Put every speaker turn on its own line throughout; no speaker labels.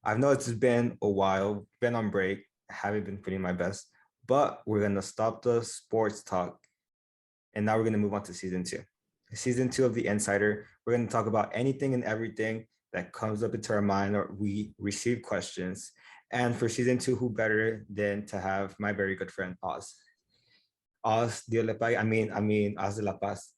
I know it's been a while, been on break, haven't been putting my best, but we're gonna stop the sports talk and now we're gonna move on to season two. Season two of The Insider. We're gonna talk about anything and everything that comes up into our mind or we receive questions. And for season two, who better than to have my very good friend Oz. Oz de la Paz, I mean Oz de la Paz.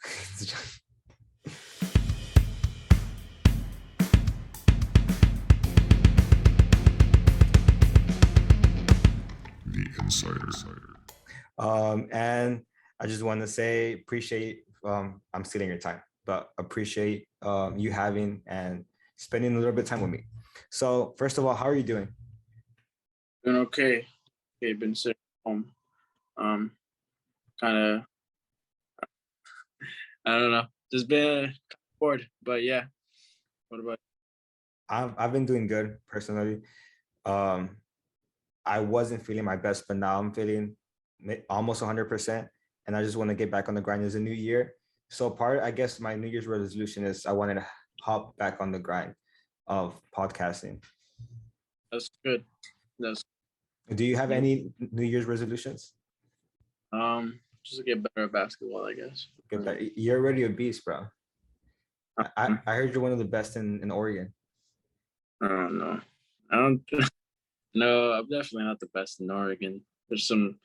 The Insider.
And I just want to say appreciate. I'm stealing your time, but appreciate you having and spending a little bit of time with me. So first of all, how are you doing?
Doing okay. Okay, been sitting home. Um, kind of, I don't know. Just been bored, but yeah. What about?
I've been doing good personally. Um, I wasn't feeling my best, but now I'm feeling almost 100%, and I just want to get back on the grind. It's a new year, so I guess, my New Year's resolution is I wanted to hop back on the grind of podcasting.
That's good. That's
Do you have
you
any New Year's resolutions?
just to get better at basketball, I guess.
Get that. You're already a beast, bro. I heard you're one of the best in Oregon.
I don't know. I don't. No, I'm definitely not the best in Oregon. There's some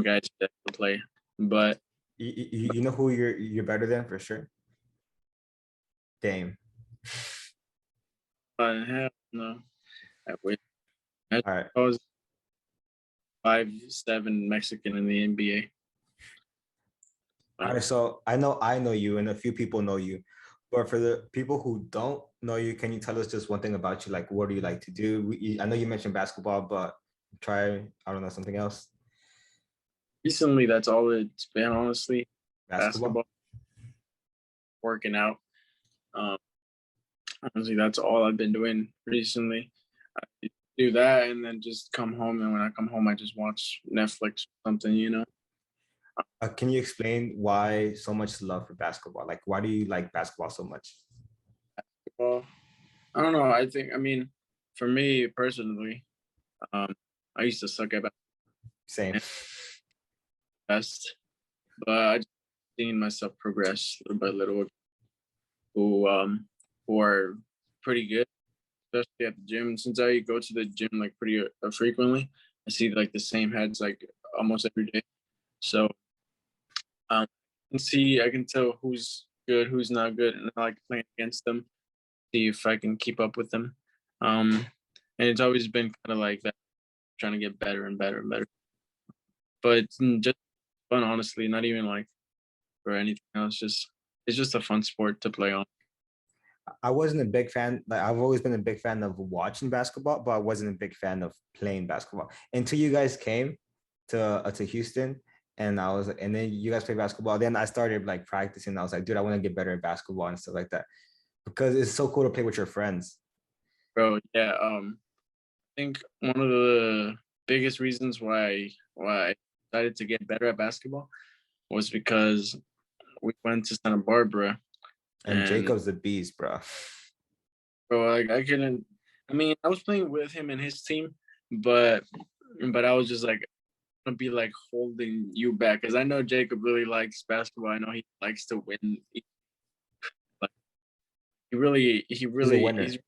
guys that can play, but
You know who you're better than for sure? Dame.
hell no. I wish. I
All right.
was 5'7" Mexican in the NBA.
All right. So I know you, and a few people know you, but for the people who don't know you, can you tell us just one thing about you? Like, what do you like to do? I know you mentioned basketball, but try, I don't know, something else.
Recently, that's all it's been, honestly.
Basketball.
Basketball, working out. Um, Honestly, that's all I've been doing recently. I do that and then just come home. And when I come home, I just watch Netflix or something.
Can you explain why so much love for basketball? Like, why do you like basketball so much?
Well, I don't know. I mean, for me personally, um, I used to suck at
Same.
best, but I just seen myself progress little by little. Who are pretty good, especially at the gym. Since I go to the gym like pretty frequently, I see like the same heads like almost every day. So I can tell who's good, who's not good, and I like playing against them, see if I can keep up with them. And it's always been kind of like that, trying to get better and better and better. But it's just fun, honestly, not even like for anything else. Just it's just a fun sport to play on.
I wasn't a big fan. Like, I've always been a big fan of watching basketball, but I wasn't a big fan of playing basketball until you guys came to Houston, and I was, and then you guys play basketball. Then I started like practicing. I was like, dude, I want to get better at basketball and stuff like that because it's so cool to play with your friends.
Bro, yeah. I think one of the biggest reasons why I decided to get better at basketball was because we went to Santa Barbara.
And
And
Jacob's the beast, bro.
bro, like I couldn't. I mean, I was playing with him and his team, but I was just like, I'm gonna be like holding you back because I know Jacob really likes basketball. I know he likes to win. Like,
He's a
he's.
winner.
And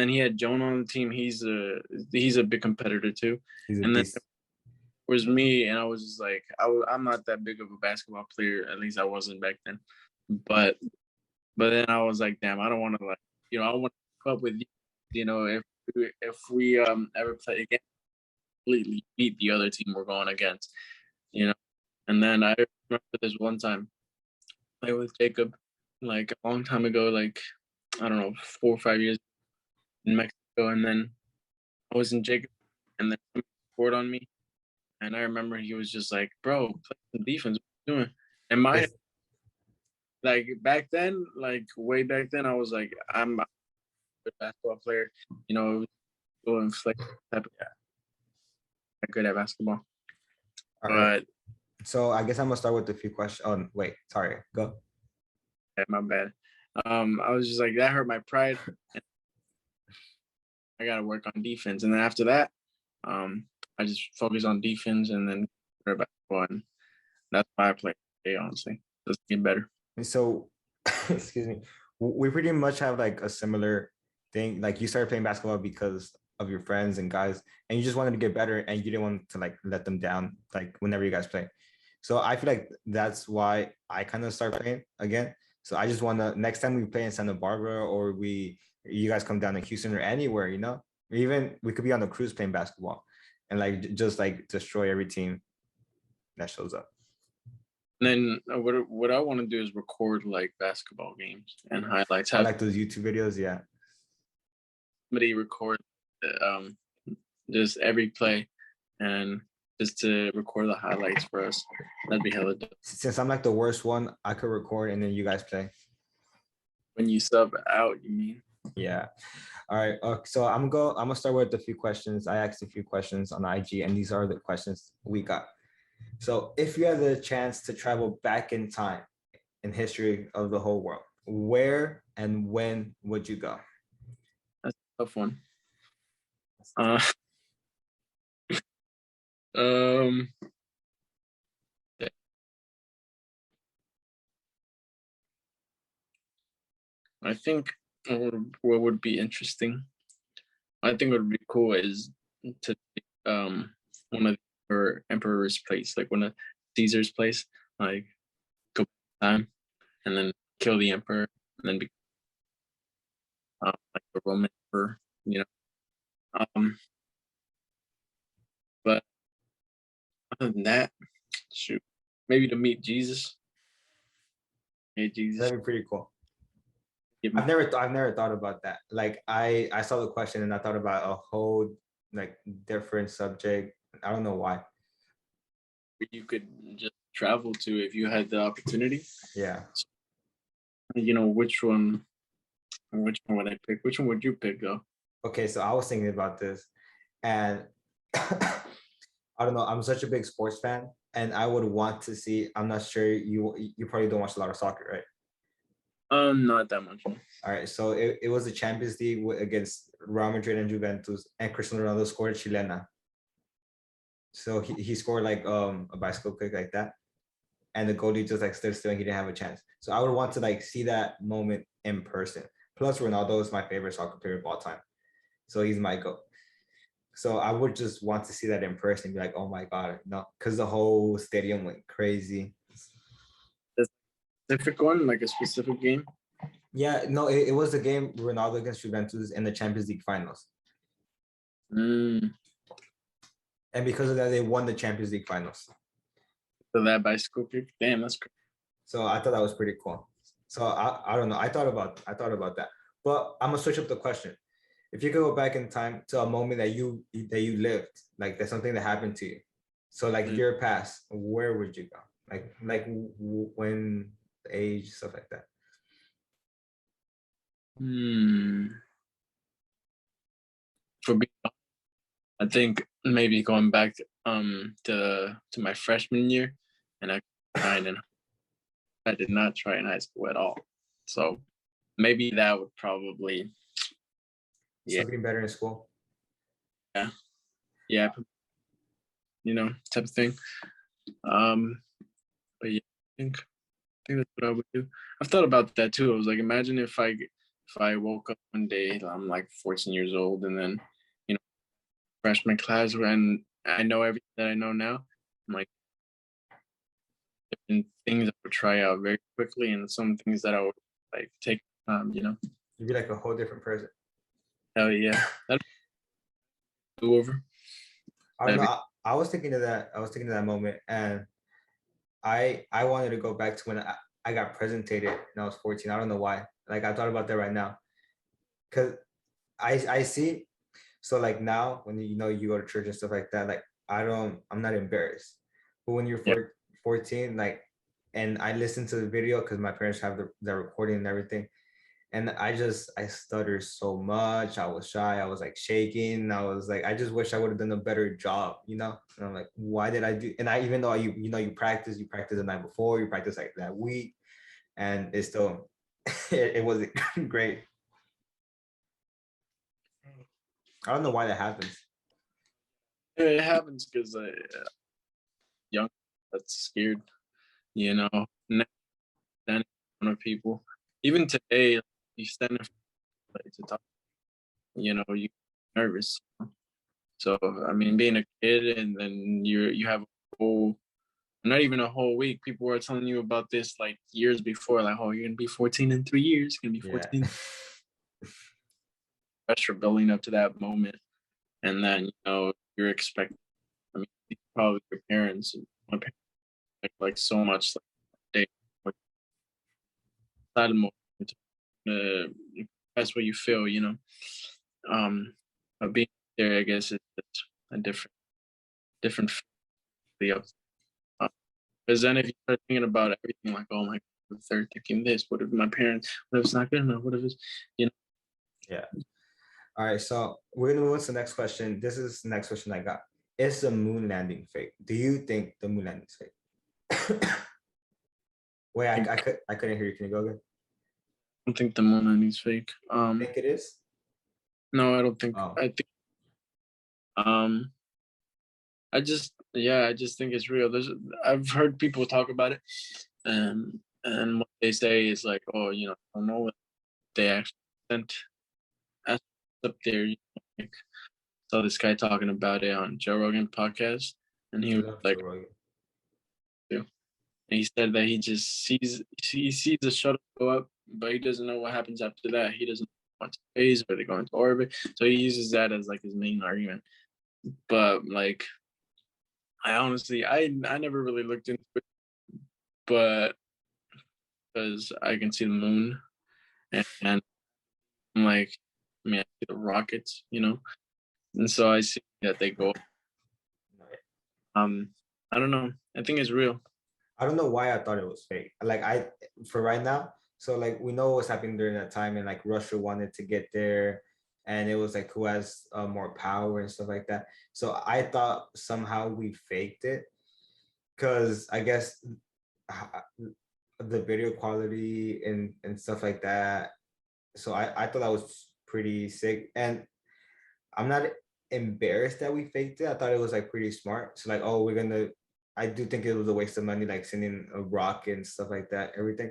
then he had Joan on the team. He's a big competitor too.
He's a
And then
beast.
was me, and I was just like, I'm not that big of a basketball player. At least I wasn't back then. But then I was like, damn, I don't want to like, I want to keep up with you. If we ever play again, completely beat the other team we're going against. You know. And then I remember this one time, I with Jacob, like a long time ago, like I don't know, 4 or 5 years in Mexico, and then I was in Jacob, and then somebody scored on me. And I remember he was just like, "Bro, play some defense. What are you doing?" And my
It's,
like back then, like way back then, I was like, "I'm a good basketball player." Going like type of good at basketball.
all right.
But
So I guess I'm gonna start with a few questions. Oh wait, sorry. Go.
yeah, my bad. I was just like that hurt my pride. I gotta work on defense, and then after that, I just focus on defense and then basketball, and that's why I play today. Honestly, just get better.
And so, excuse me, we pretty much have like a similar thing. Like you started playing basketball because of your friends and guys, and you just wanted to get better, and you didn't want to like let them down. Like whenever you guys play, so I feel like that's why I kind of start playing again. So I just want to next time we play in Santa Barbara or you guys come down to Houston or anywhere, or even we could be on a cruise playing basketball, and like just like destroy every team that shows up.
And then what I want to do is record like basketball games and highlights.
I
Have
like those YouTube videos. Yeah.
somebody record um just every play and just to record the highlights for us. That'd be hella dope.
Since I'm like the worst one, I could record and then you guys play.
When you sub out, you mean?
Yeah. All right. So I'm gonna start with a few questions. I asked a few questions on IG, and these are the questions we got. So if you had the chance to travel back in time in history of the whole world, where and when would you go?
That's a tough one. Uh, um, I think what would be interesting, I think what would be cool is to take, one of the emperor's place, like one of Caesar's place, like go back in time and then kill the emperor and then be like the Roman emperor, you know. But other than that, shoot, maybe to meet Jesus. Hey Jesus,
That'd be pretty cool.
give me
I've never thought about that. Like I saw the question and I thought about a whole like different subject. I don't know why.
you could just travel to if you had the opportunity.
Yeah.
You know, which one would I pick? Which one would you pick though?
Okay, so I was thinking about this, and I don't know. I'm such a big sports fan, and I would want to see. I'm not sure you probably don't watch a lot of soccer, right?
Not that much.
All right, so it was the Champions League against Real Madrid and Juventus, and Cristiano Ronaldo scored Chilena. So he scored like a bicycle kick like that, and the goalie just like stood still and he didn't have a chance. So I would want to like see that moment in person. Plus, Ronaldo is my favorite soccer player of all time, so he's my goat. So I would just want to see that in person and be like, oh my God, no, because the whole stadium went crazy.
Specific one, like a specific game.
Yeah, no, it was the game Ronaldo against Juventus in the Champions League finals.
Mm.
And because of that, they won the Champions League finals.
So that bicycle kick, damn, that's crazy.
So I thought that was pretty cool. So I don't know. I thought about that. But I'm gonna switch up the question. If you could go back in time to a moment that you lived, like there's something that happened to you. So like your past, where would you go? Like when, age, stuff like that.
For me, I think maybe going back to my freshman year, and I did not try in high school at all. So maybe that would probably
Something better in school.
Yeah, you know, type of thing. But yeah, I think that's what I would do. I've thought about that too. I was like, imagine if I woke up one day, I'm like 14 years old, and then, you know, freshman class, and I know everything that I know now. I'm like, different things I would try out very quickly, and some things that I would like take time. You know,
You'd be like a whole different person.
hell yeah, that go over.
I don't know. I was thinking of that. I was thinking of that moment, and I wanted to go back to when I got presented when I was 14. I don't know why. Like I thought about that right now, because I see. So like now when you go to church and stuff like that, like I'm not embarrassed. But when you're 14, like, and I listened to the video because my parents have the recording and everything. And I stuttered so much. I was shy. I was like shaking. I was like, I just wish I would have done a better job, And I'm like, why did I do? And even though you practice the night before, you practice like that week, and it's still, it wasn't great. I don't know why that happens.
It happens because young that's scared, you know, not standing in front of people. Even today, you stand in front of like, to talk, you nervous. So I mean, being a kid and then you have a whole, not even a whole week. People were telling you about this like years before, like, oh, you're gonna be 14 in 3 years. You're gonna be
Yeah.
14. Pressure building up to that moment, and then you're expecting. I mean, probably your parents. My parents like so much. Like they like, inside the moment, that's what you feel. Um, but being there, I guess, is just a different feeling. Because then if you start thinking about everything, like, oh my, God, if they're thinking this, what if my parents, what if it's not good enough? What if it's, you know?
Yeah. All right. So we're gonna move on to the next question. This is the next question I got. Is the moon landing fake? Do you think the moon landing is fake? Wait,
I
I couldn't hear you. Can you go again?
don't think the moon landing's fake.
Think it is?
No, I don't think.
Oh,
I think. Um, I just think it's real. I've heard people talk about it, and what they say is like, oh, I don't know what they actually sent us up there. Like, saw this guy talking about it on Joe Rogan podcast, and he
I
was
love Joe
like,
Rogan.
and he said that he sees the shuttle go up, but he doesn't know what happens after that. He doesn't know into space or they go into orbit, so he uses that as like his main argument. But like, I honestly, I never really looked into it, but because I can see the moon, and I'm like, I mean, I see the rockets, and so I see that they go. Um, I don't know. I think it's real.
I don't know why I thought it was fake. Like for right now, so like we know what's happening during that time, and like Russia wanted to get there, and it was like who has more power and stuff like that. So I thought somehow we faked it because I guess the video quality and stuff like that. So I thought that was pretty sick, and I'm not embarrassed that we faked it. I thought it was like pretty smart. So like, oh, we're gonna. I do think it was a waste of money, like sending a rock and stuff like that, everything.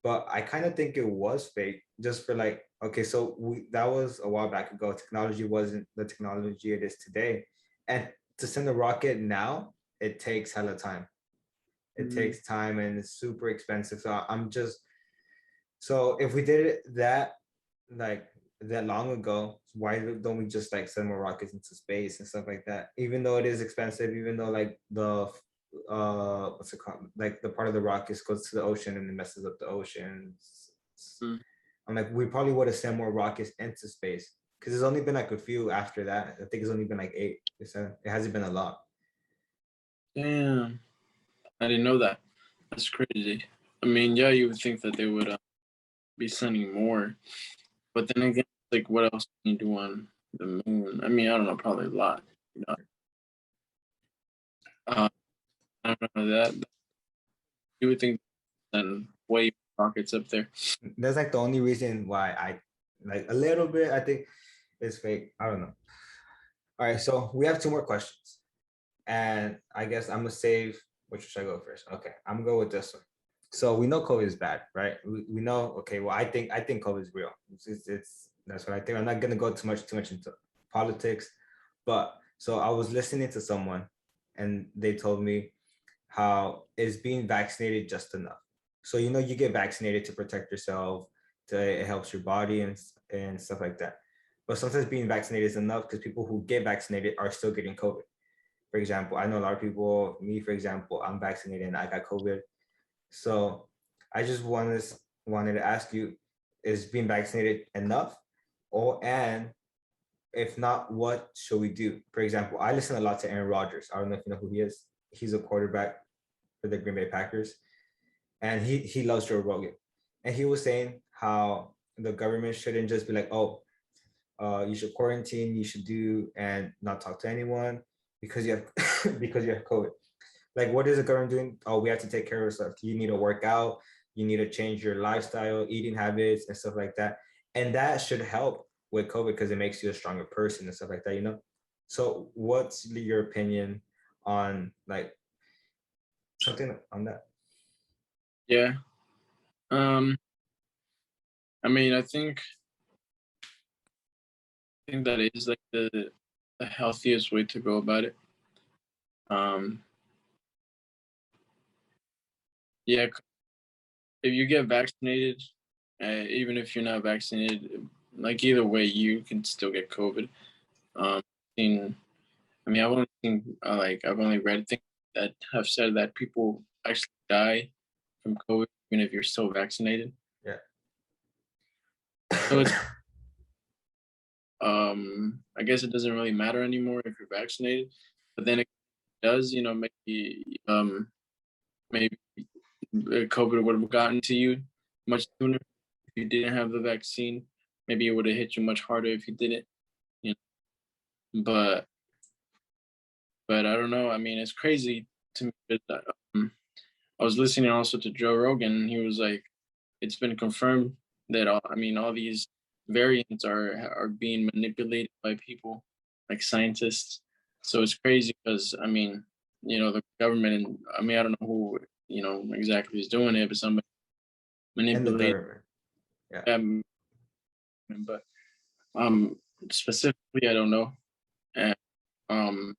But I kind of think it was fake, just for like, okay, so that was a while back ago. Technology wasn't the technology it is today, and to send a rocket now, it takes hella time. It
Mm,
takes time and it's super expensive. So I'm just so if we did it like that long ago, why don't we just like send more rockets into space and stuff like that? Even though it is expensive, even though like the what's it called? Like the part of the rocket goes to the ocean and it messes up the ocean.
mm.
I'm like, we probably would have sent more rockets into space because there's only been like a few after that. I think it's only been like 8. It hasn't been a lot.
Damn, I didn't know that. That's crazy. I mean, yeah, you would think that they would be sending more, but then again, like, what else can you do on the moon? I mean, I don't know, probably a lot. You know, uh, I don't know that. You would think then way rockets up there.
That's like the only reason why I like a little bit. I think it's fake. I don't know. All right, so we have 2 more questions, and I guess I'm gonna save. Which should I go first? Okay, I'm gonna go with this one. So we know COVID is bad, right? We know. Okay, well, I think COVID is real. It's that's what I think. I'm not gonna go too much into politics, but so I was listening to someone, and they told me how is being vaccinated just enough. So you get vaccinated to protect yourself, it helps your body and stuff like that. But sometimes being vaccinated is enough because people who get vaccinated are still getting COVID. For example, I know a lot of people, me for example, I'm vaccinated and I got COVID. So I just wanted to ask you, is being vaccinated enough? And if not, what should we do? For example, I listen a lot to Aaron Rodgers. I don't know if you know who he is. He's a quarterback for the Green Bay Packers, and he loves Joe Rogan, and he was saying how the government shouldn't just be like, oh, you should quarantine, you should do and not talk to anyone because you have because you have COVID. Like, what is the government doing? Oh, we have to take care of ourselves. You need to work out, you need to change your lifestyle, eating habits, and stuff like that, and that should help with COVID because it makes you a stronger person and stuff like that, you know? So what's your opinion on like something on that?
Yeah. Um, I mean, I think that is like the healthiest way to go about it. Um, yeah, if you get vaccinated, even if you're not vaccinated, like either way, you can still get COVID. Seen, I mean, I've only seen I've only read things that have said that people actually die from COVID even if you're still vaccinated.
Yeah.
So it's I guess it doesn't really matter anymore if you're vaccinated, but then it does, you know, maybe COVID would have gotten to you much sooner if you didn't have the vaccine. Maybe it would have hit you much harder if you didn't. You know? But I don't know. I mean, it's crazy to me. I was listening also to Joe Rogan, and he was like, "It's been confirmed that all these variants are being manipulated by people, like scientists. So it's crazy because I mean, you know, the government, and I mean, I don't know who you know exactly is doing it, but somebody
And the
manipulate
government. Yeah.
them. But um, specifically, I don't know. And um,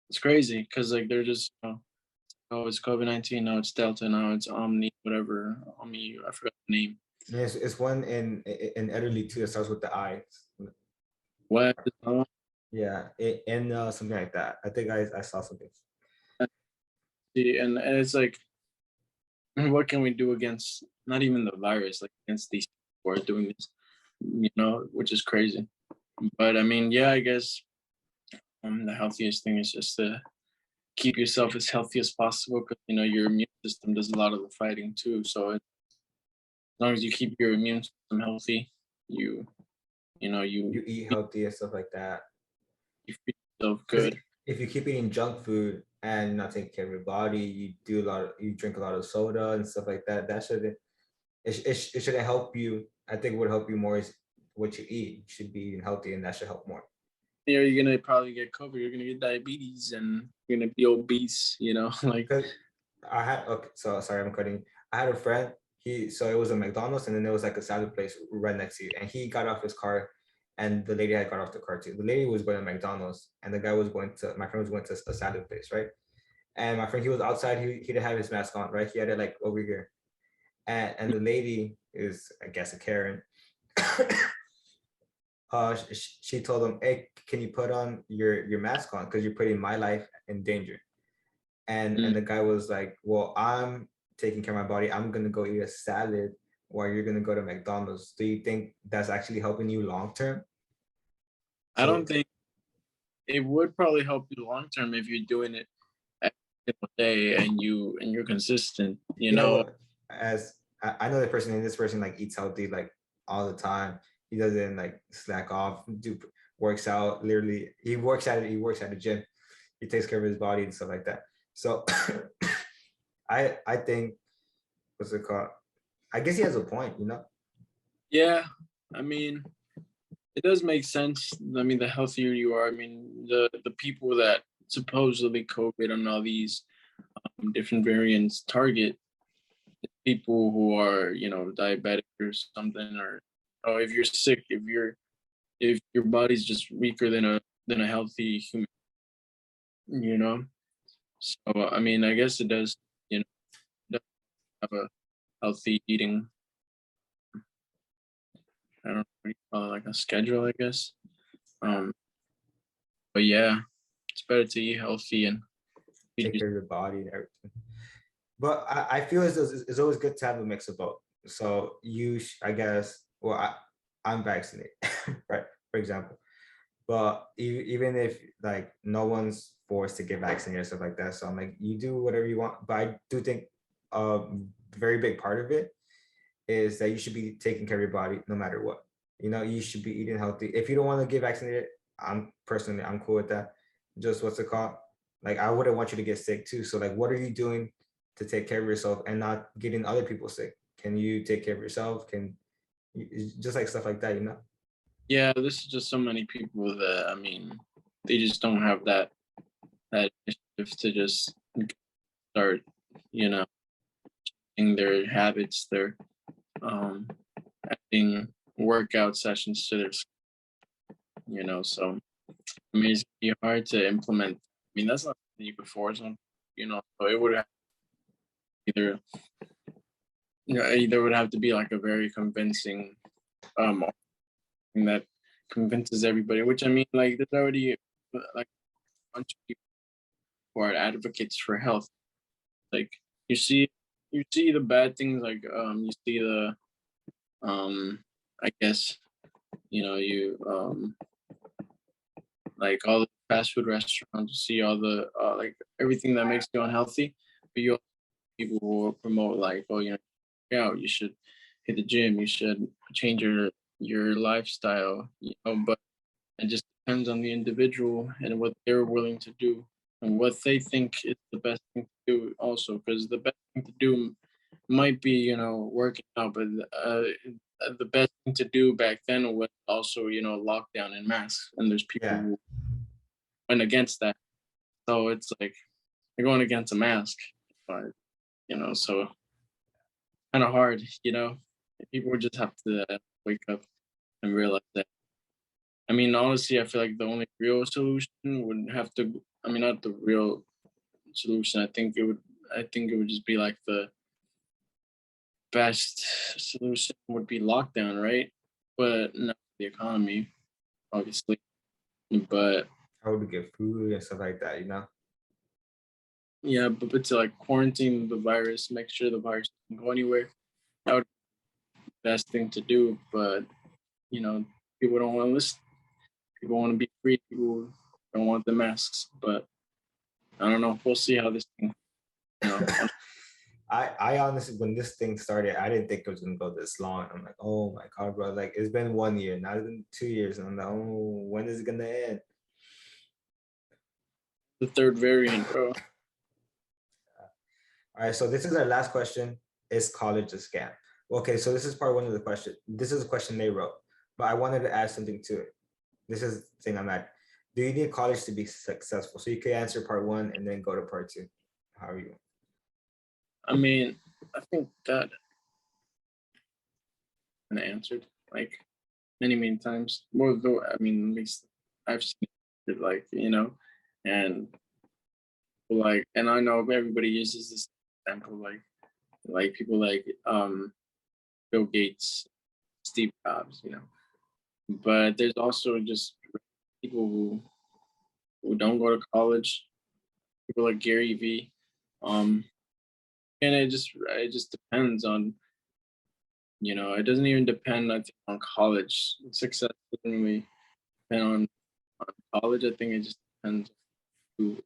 it's crazy because like they're just oh, it's COVID-19. Now it's Delta. Now it's Omni, whatever. Omni, I forgot the name.
Yes, it's one in Italy too. It starts with the I.
What?
Yeah, and something like that. I think I saw something.
And it's like, what can we do against not even the virus, like against these people who are doing this, you know, which is crazy. But I mean, yeah, I guess the healthiest thing is just to keep yourself as healthy as possible because you know your immune system does a lot of the fighting too. So as long as you keep your immune system healthy, you you know
You eat healthy and stuff like that.
you feel yourself
Because
good.
if you keep eating junk food and not taking care of your body, you drink a lot of soda and stuff like that. That shouldn't it shouldn't help you. I think what would help you more is what you eat. You should be eating healthy, and that should help more.
You're gonna probably get COVID. You're gonna get diabetes, and you're gonna be obese. You know, like
Because I had okay, so sorry, I'm cutting. I had a friend. So it was a McDonald's, and then there was like a salad place right next to you. And he got off his car, and the lady had got off the car too. The lady was going to McDonald's, and the guy was going to my friend was going to a salad place, right? And my friend, he was outside. He didn't have his mask on, right? He had it like over here. And the lady is, I guess, a Karen. She told him, "Hey, can you put on your mask on because you're putting my life in danger?" And
mm,
the guy was like, "Well, I'm taking care of my body. I'm gonna go eat a salad while you're gonna go to McDonald's. Do you think that's actually helping you long term?"
I
So
don't think it would probably help you long term if you're doing it every single day and you're consistent. You
yeah,
know,
well, as I know the person, and this person like eats healthy like all the time. He doesn't like slack off, do works out. Literally, he works at the gym. He takes care of his body and stuff like that. So I think what's it called? I guess he has a point, you know.
yeah. I mean, it does make sense. I mean, the healthier you are, I mean, the people that supposedly COVID and all these different variants target people who are, you know, diabetic or something, or if you're sick, if your body's just weaker than a healthy human, you know. So I mean, I guess it does, you know, does have a healthy eating. I don't know what you call it, like a schedule, I guess. Um, but yeah, it's better to eat healthy and feed
Take care of your body and everything. But I feel as though it's always good to have a mix of both. So I guess, well, I'm vaccinated, right? For example, but even if like no one's forced to get vaccinated or stuff like that, so I'm like, you do whatever you want. But I do think a very big part of it is that you should be taking care of your body no matter what. You know, you should be eating healthy. If you don't want to get vaccinated, I'm cool with that. Just what's it called? Like I wouldn't want you to get sick too. So like what are you doing to take care of yourself and not getting other people sick? Can you take care of yourself? Just like stuff like that, you know?
Yeah, there's just so many people that, I mean, they just don't have that initiative to just start, you know, in their habits, their um adding workout sessions to their, so I mean it's gonna be hard to implement. I mean that's not something you could force on, so it would have either either would have to be like a very convincing thing that convinces everybody, which I mean like there's already like a bunch of people who are advocates for health. Like you see you see the bad things, like you see the I guess you like all the fast food restaurants, you see all the like everything that makes you unhealthy, but you also see people who will promote like, oh, yeah, you should hit the gym, you should change your lifestyle, but it just depends on the individual and what they're willing to do and what they think is the best thing to do also, because the best thing to do might be, working out, but the best thing to do back then was also, lockdown and masks, and there's people
Yeah.
who went against that. So it's like you're going against a mask, but so kind of hard. People would just have to wake up and realize that. I mean, honestly, I feel like the only real solution would have to. I mean, not the real solution. I think it would just be like the best solution would be lockdown, right? But not the economy, obviously. But
How would we get food and stuff like that, you know?
yeah, but to like quarantine the virus, make sure the virus doesn't go anywhere. That would be the best thing to do. But you know, people don't want to listen. People want to be free. People don't want the masks. But I don't know. We'll see how this thing. You know,
I honestly, when this thing started, I didn't think it was gonna go this long. I'm like, oh my god, bro! Like it's been 1 year, now it's been 2 years, and I'm like, oh, when is it gonna end?
the third variant, bro.
All right, so this is our last question. Is college a scam? Okay, so this is part one of the question. This is a question they wrote, but I wanted to add something to it. This is the thing I'm at. Do you need college to be successful? So you could answer part one and then go to part two. How are you?
I mean, I think that I answered like many times. Well, though, I mean, at least I've seen it, like and like, and I know everybody uses this example, like people like Bill Gates, Steve Jobs, But there's also just people who don't go to college, people like Gary V. Um, and it just depends on, it doesn't even depend, I think, on college. Success doesn't really depend on college. I think it just depends on who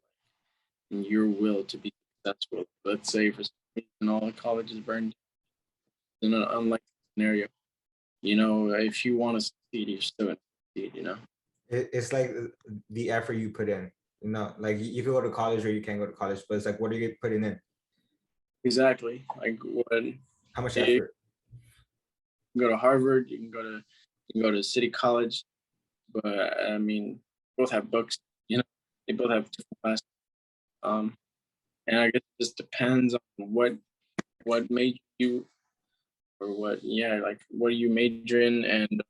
and your will to be successful. Let's say for some reason all the colleges burned in an unlikely scenario. If you want to succeed, you're still going to succeed.
It's like the effort you put in. You know, like you can go to college or you can't go to college, but it's like, what are you putting in?
Exactly. Like when
How much
you
effort?
can go to Harvard, you can go to City College, but I mean, both have books. They both have different classes. Um, and I guess it just depends on what major you or like what do you major in, and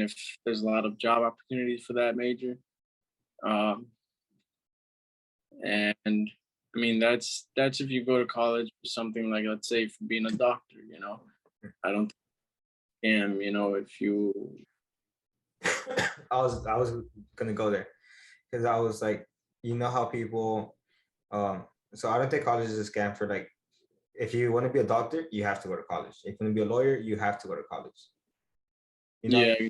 if there's a lot of job opportunities for that major. Um, and I mean that's if you go to college for something like, let's say, for being a doctor. I don't think, if you.
I was gonna go there because I was like, you know how people, so I don't think college is a scam for like, if you want to be a doctor, you have to go to college. If you want to be a lawyer, you have to go to college. You know,
Yeah,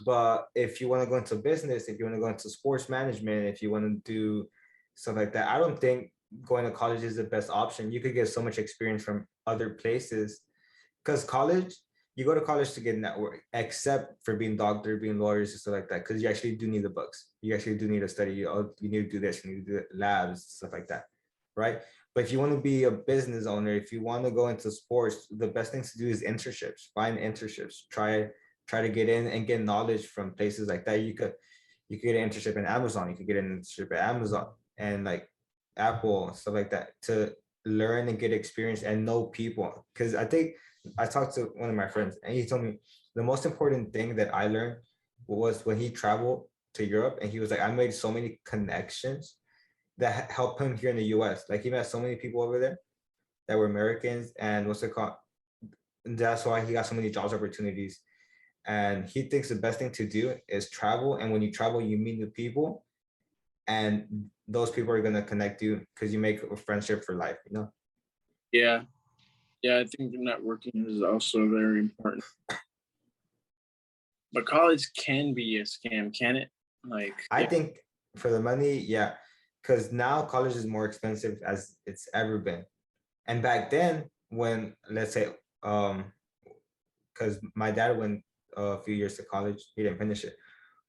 but if you want to go into business, if you want to go into sports management, if you want to do stuff like that, I don't think going to college is the best option. You could get so much experience from other places because college, you go to college to get network, except for being doctor, being lawyers and stuff like that, because you actually do need the books. You actually do need to study. You need to do this, you need to do labs, stuff like that, right? But if you want to be a business owner, if you want to go into sports, the best thing to do is internships. Find internships. Try to get in and get knowledge from places like that. You could get an internship in Amazon. You could get an internship at Amazon and like Apple and stuff like that to learn and get experience and know people. Because I think I talked to one of my friends and he told me the most important thing that I learned was when he traveled to Europe and he was like, I made so many connections that helped him here in the US. Like he met so many people over there that were Americans and what's it called? And that's why he got so many jobs opportunities. And he thinks the best thing to do is travel. And when you travel, you meet new people and those people are gonna connect you because you make a friendship for life, you know?
Yeah. Yeah, I think networking is also very important. But college can be a scam, can it? Like,
I think for the money, yeah, because now college is more expensive as it's ever been. And back then, when let's say, because my dad went a few years to college, he didn't finish it,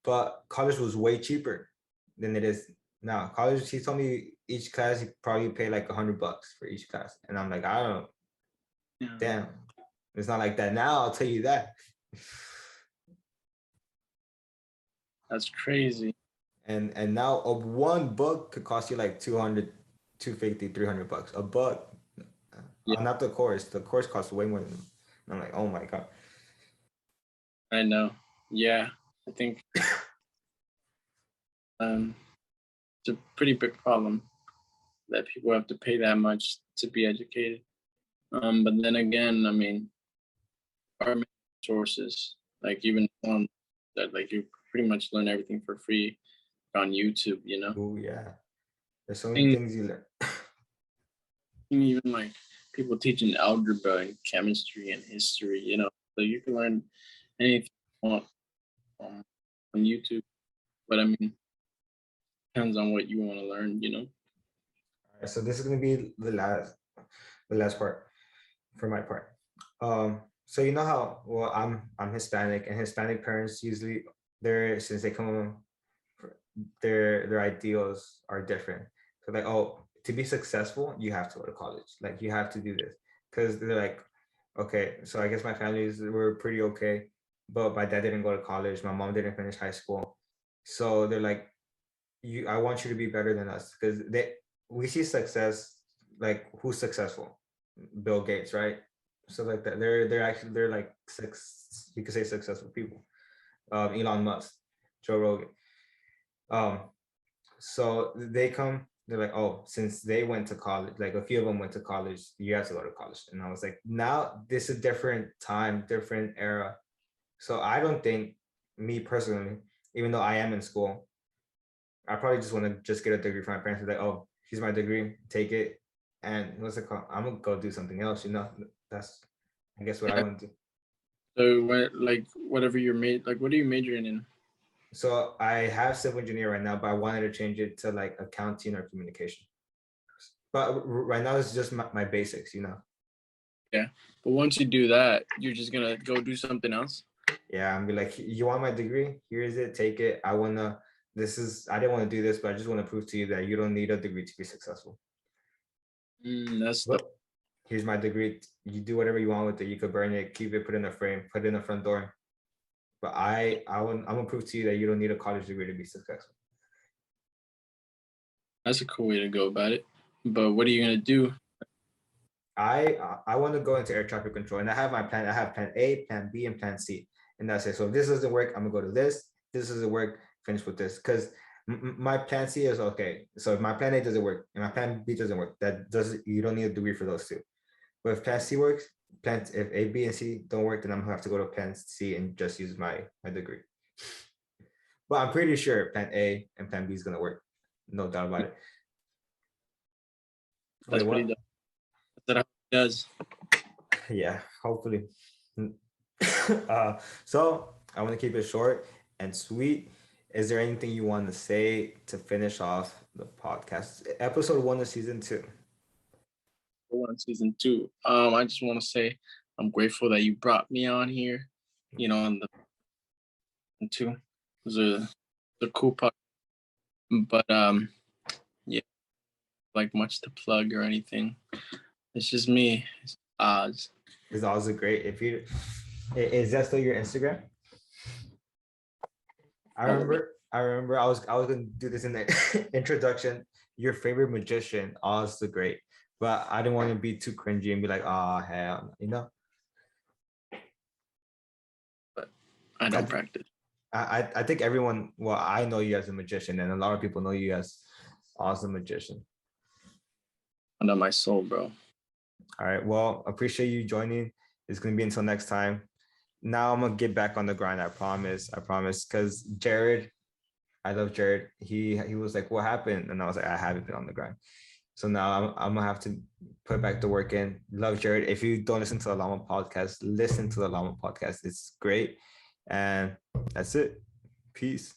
but college was way cheaper than it is now. College, he told me each class he probably pay like $100 for each class, and I'm like, I don't know,
yeah,
damn, it's not like that now. I'll tell you that.
that's crazy.
And now a one book could cost you like 200, 250, $300 a book.
Yeah,
Not the course. The course costs way more than. And I'm like, oh my god.
I know. Yeah, I think it's a pretty big problem that people have to pay that much to be educated. But then again, I mean, our main sources, like even on that, like you pretty much learn everything for free on YouTube. You know,
Oh yeah. There's so many
and
things you learn.
even like people teaching algebra and chemistry and history. You know, so you can learn anything you want um, on YouTube. But I mean, depends on what you want to learn. You know.
Alright, so this is gonna be the last part for my part. So you know how well I'm Hispanic and Hispanic parents usually they're since they come their ideals are different. So like, oh, to be successful, you have to go to college. Like you have to do this. Because they're like, okay, so I guess my families were pretty okay, but my dad didn't go to college, my mom didn't finish high school. So they're like, you I want you to be better than us. Because they we see success, like who's successful? Bill Gates, right? So like that, they're like six, you could say successful people. Elon Musk, Joe Rogan. Um, so they come, they're like, oh, since they went to college, like a few of them went to college, you have to go to college. And I was like, now this is a different time, different era. So I don't think, me personally, even though I am in school, I probably just want to just get a degree from my parents. Like, oh, here's my degree, take it. And what's it called? I'm gonna go do something else, you know? That's I guess what I
Yeah.
want to do.
So what, like whatever you're made, like what are you majoring in?
So I have civil engineer right now, but I wanted to change it to like accounting or communication. But right now it's just my basics, you know.
Yeah. But once you do that, you're just gonna go do something else.
Yeah, I'm be like, you want my degree? Here is it, take it. I didn't want to do this, but I just want to prove to you that you don't need a degree to be successful.
That's the
Look, here's my degree. You do whatever you want with it. You could burn it, keep it, put it in a frame, put it in the front door. But I'm gonna prove to you that you don't need a college degree to be successful.
that's a cool way to go about it. But what are you gonna do?
I want to go into air traffic control, and I have my plan. I have plan A, plan B, and plan C, and that's it. So if this doesn't work, I'm gonna go to this. This doesn't work, finish with this. Because my plan C is okay. So if my plan A doesn't work and my plan B doesn't work, that doesn't you don't need a degree for those two. But if plan C works, if A, B, and C don't work, then I'm gonna have to go to plan C and just use my degree. But I'm pretty sure plan A and plan B is gonna work. No doubt about it.
That's
Wait,
what he
what?
does. That's what he does.
Yeah, hopefully. So I want to keep it short and sweet. Is there anything you want to say to finish off the podcast? Episode 1 of season 2.
For one season 2. I just want to say I'm grateful that you brought me on here. You know, on the 2. It was a cool part. But yeah, like much to plug or anything. It's just me. It's Oz.
It's also great. If you is that still your Instagram? I remember I was gonna do this in the introduction. Your favorite magician, Oz the Great. But I didn't want to be too cringy and be like, oh hell, you know.
But I don't practice.
I think everyone, well, I know you as a magician, and a lot of people know you as Oz the Magician.
Under my soul, bro.
All right. Well, appreciate you joining. It's gonna be until next time. Now I'm gonna get back on the grind. I promise. I promise. Because Jared, I love Jared. He was like, "What happened?" And I was like, "I haven't been on the grind." So now I'm gonna have to put back the work in. Love Jared. If you don't listen to the Llama podcast, listen to the Llama podcast. It's great. And that's it. Peace.